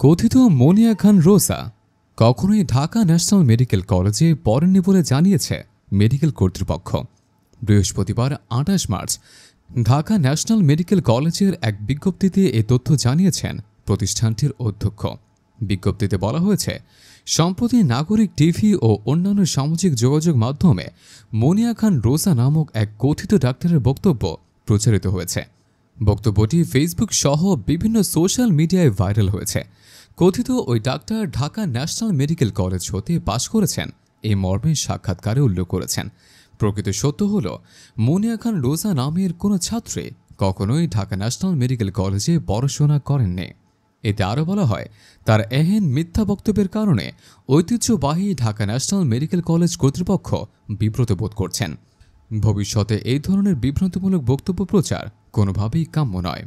কথিত মোনিয়া খান রোজা কখনোই ঢাকা ন্যাশনাল মেডিকেল কলেজে পড়েননি বলে জানিয়েছে মেডিকেল কর্তৃপক্ষ। বৃহস্পতিবার ২৮ মার্চ ঢাকা ন্যাশনাল মেডিকেল কলেজের এক বিজ্ঞপ্তিতে এ তথ্য জানিয়েছেন প্রতিষ্ঠানটির অধ্যক্ষ। বিজ্ঞপ্তিতে বলা হয়েছে, সম্প্রতি নাগরিক টিভি ও অন্যান্য সামাজিক যোগাযোগ মাধ্যমে মোনিয়া খান রোজা নামক এক কথিত ডাক্তারের বক্তব্য প্রচারিত হয়েছে। বক্তব্যটি ফেসবুক সহ বিভিন্ন সোশ্যাল মিডিয়ায় ভাইরাল হয়েছে। কথিত ওই doctor Dhaka national medical college হতে পাশ করেছেন এই মর্মে সাক্ষাৎকারে উল্লেখ করেছেন। প্রকৃত সত্য হল, মোনিয়া খান রোজা নামের কোনো ছাত্রী কখনোই ঢাকা ন্যাশনাল মেডিকেল কলেজে পড়াশোনা করেননি। এতে আরও বলা হয়, তার এহেন মিথ্যা বক্তব্যের কারণে ঐতিহ্যবাহী ঢাকা ন্যাশনাল মেডিকেল কলেজ কর্তৃপক্ষ বিব্রত বোধ করছেন। ভবিষ্যতে এই ধরনের বিভ্রান্তিমূলক বক্তব্য প্রচার কোনোভাবেই কাম্য নয়।